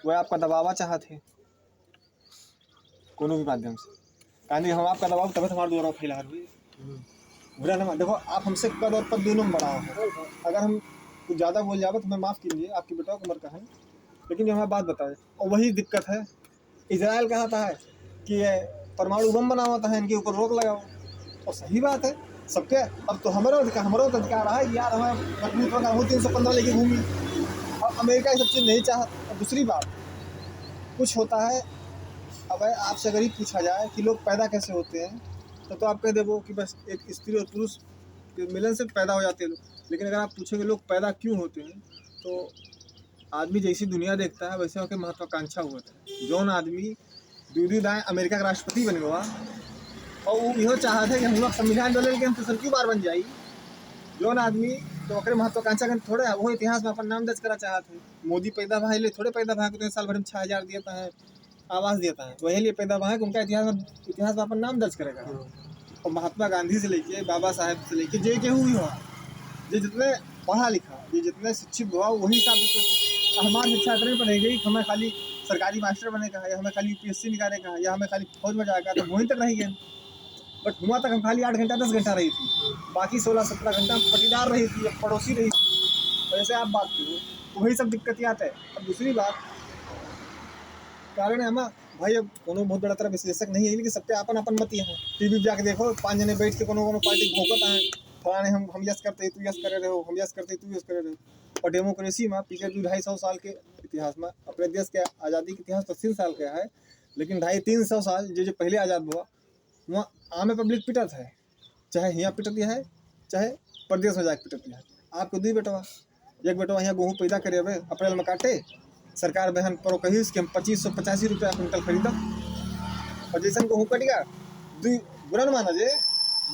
वह आपका दबावा चाहते कोनो भी माध्यम से, कहानी हम आपका दबाव तभी हमारे द्वारा फैला हुई बुरा ना देखो। आप हमसे कद और पद दोनों में बड़ा है, अगर हम कुछ ज़्यादा बोल जाए तो हमें माफ़ कीजिए, आपकी बेटा की उम्र का है, लेकिन जो हमें बात बताए और वही दिक्कत है। इजराइल कहता है कि परमाणु बम बनावता है, इनके ऊपर रोक लगाओ, और सही बात है सबके। अब तो हमारा अधिकार है यार, हमें मजबूत होगा, वो 315 लेके घूमी, और अमेरिका ये सब चीज़ नहीं चाहता। और दूसरी बात कुछ होता है, अब आपसे अगर ही पूछा जाए कि लोग पैदा कैसे होते हैं तो आप कह देवो कि बस एक स्त्री और पुरुष के मिलन से पैदा हो जाते हैं लोग। लेकिन अगर आप पूछोगे लोग पैदा क्यों होते हैं, तो आदमी जैसी दुनिया देखता है वैसे होकर महत्वाकांक्षा हुआ था। जौन आदमी दूधी दाएँ अमेरिका का राष्ट्रपति बन गया और वो यह चाहते कि हम लोग संविधान बदल के हम तो क्यों बार बन जाई। जौन आदमी तो ओकरे महत्वाकांक्षा के थोड़े वो इतिहास में अपन नाम दर्ज करा चाहते हैं। मोदी पैदा भाई ले थोड़े पैदा भाई को साल भर में 6000 देता है, आवास देता है, वही लिए पैदा भाई उनका इतिहास में अपन नाम दर्ज करेगा। और महात्मा गांधी से लेके बाबा साहेब से लेके जे केहू भी हुआ, जो जितने पढ़ा लिखा, जो जितने शिक्षित हुआ, वही हिसाब से हमारी शिक्षा इतनी पर रह गई कि हमें खाली सरकारी मास्टर बने का है, या हमें खाली UPSC निकाले का है, या हमें खाली फौज में जाएगा, तो वहीं तक रही गए। बट हुआ तक हम खाली 8 घंटा 10 घंटा रही थी, बाकी 16-17 घंटा पटीदार रही थी, पड़ोसी रही थी। वैसे आप बात करो तो वही सब दिक्कत आते हैं। अब दूसरी बात कारण है हम भाई, अब कोनो बहुत बड़ा तरह विश्लेषक नहीं है, लेकिन सबके अपन अपन मत है। टीवी जाके देखो 5 जने बैठ के कोनो पार्टी भोंकत है, फलाने हम यस करते तू यस करे रहे हो, हम यस करते तू यस करे रहे हो। और डेमोक्रेसी में पिछले 250 साल के इतिहास में अपने देश के आज़ादी के इतिहास 80 साल का है, लेकिन 250-300 साल जो पहले आज़ाद हुआ वहाँ आम पब्लिक पिटत है, चाहे यहाँ पिटत है चाहे प्रदेश में जाके पिटत है। आपको 2 बेटवा, एक बेटवा यहाँ गेहूँ पैदा करे हुए अप्रैल में काटे, सरकार बहन पर कही कि हम 2585 रुपया क्विंटल खरीदा, और जैसे गेहूँ कट गया बुरा न माना जे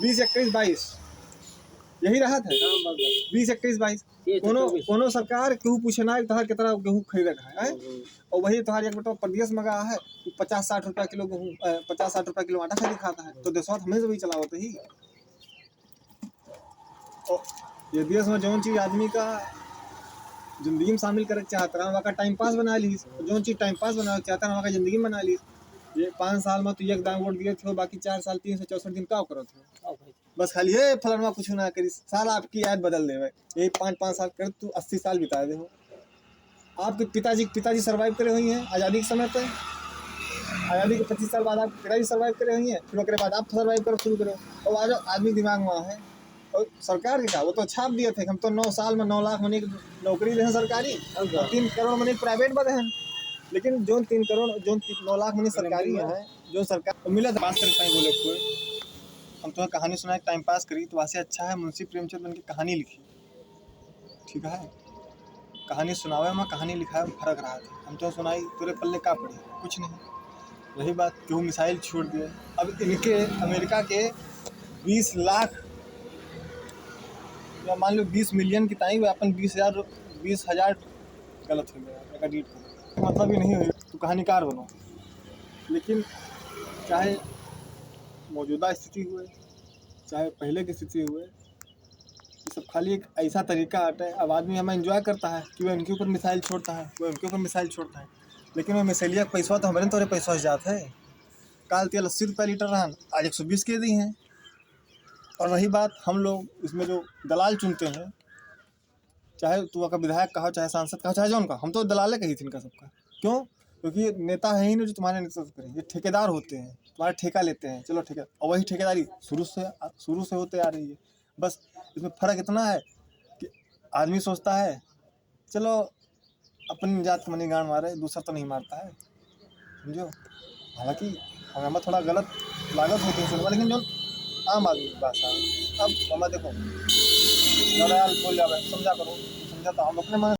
20-21-22 यही रहा था। 20-21-22 कोनो सरकार केहू पूछे ना तोहर कितना गेहूँ खरीदे है, और वही तुम्हार एक बेटा प्रदेश में गया है 50-60 रुपया किलो गेहूँ, 50-60 रुपया किलो आटा खरीद खाता है, तो देश हमें से भी चलावत ही। और ये देश में जौन चीज़ आदमी का जिंदगी में शामिल करे चाहता है, वहाँ का टाइम पास बना ली, जो चीज़ टाइम पास बनाना चाहता है वहाँ का जिंदगी में बना ली। ये 5 साल में तो एक दाम वोट दिए थे, बाकी 4 साल 364 दिन क्या करो थे, बस खाली ये फलाना कुछ ना करी, साल आपकी याद बदल दे। यही 5-5 साल कर तू 80 साल बिता दे हो। आपके पिताजी सर्वाइव करे हुई हैं आज़ादी के समय पर, आज़ादी के 25 साल बाद आपके पिताजी सर्वाइव करे हुई हैं, फिर उसके बाद आप सर्वाइव करो शुरू करो। और आज आदमी दिमाग में है, और सरकार के का वो तो छाप दिए थे हम तो 9 साल में 9 लाख मनी नौकरी ले सरकारी, 3 करोड़ मनी प्राइवेट बदे हैं। लेकिन जो 3 करोड़ जो 9 लाख मनी सरकारी है, जो सरकार मिला था बात करता है बोले कोई हम तुम्हें कहानी सुनाए टाइम पास करी, तो वैसे अच्छा है मुंशी प्रेमचंद बन की कहानी लिखी, ठीक है, कहानी सुनावे में कहानी लिखा में फर्क रहा था। हम तो सुनाई तेरे पल्ले का पड़ी कुछ नहीं। वही बात क्यों मिसाइल छोड़ दिए, अब इनके अमेरिका के 20 लाख या मान लो 20 मिलियन की ताई हुए, अपन 20,000 गलत हो गया, एडिट करो मतलब ही नहीं हुई तो कहानीकार बनो। लेकिन चाहे मौजूदा स्थिति हुए चाहे पहले की स्थिति हुए, ये सब खाली एक ऐसा तरीका आता है। अब आदमी हमें एंजॉय करता है कि वह उनके ऊपर मिसाइल छोड़ता है, वह उनके ऊपर मिसाइल छोड़ता है, लेकिन वह मिसाइलिया का पैसा तो हमारे तोरे पैसा से जाता है। काल तेल 80 रुपया लीटर रहा, आज 120 के दी हैं। और रही बात हम लोग इसमें जो दलाल चुनते हैं, चाहे तू अगर विधायक कहो चाहे सांसद कहो चाहे जौन का, हम तो दलाले कही थी इनका सबका। क्यों? क्योंकि नेता है ही नहीं जो तुम्हारे नेतृत्व करें, ये ठेकेदार होते हैं, तुम्हारा ठेका लेते हैं, चलो ठेका, और वही ठेकेदारी शुरू से होते आ रही है। बस इसमें फ़र्क इतना है कि आदमी सोचता है चलो अपनी जात का मनी गांड मारे, दूसरा तो नहीं मारता है, समझो। हालांकि हमें थोड़ा गलत लागत होती है, लेकिन जो आम आदमी की भाषा है। अब हमें देखो लड़ाई बोल जाए समझा करो, समझा तो हम अपने मन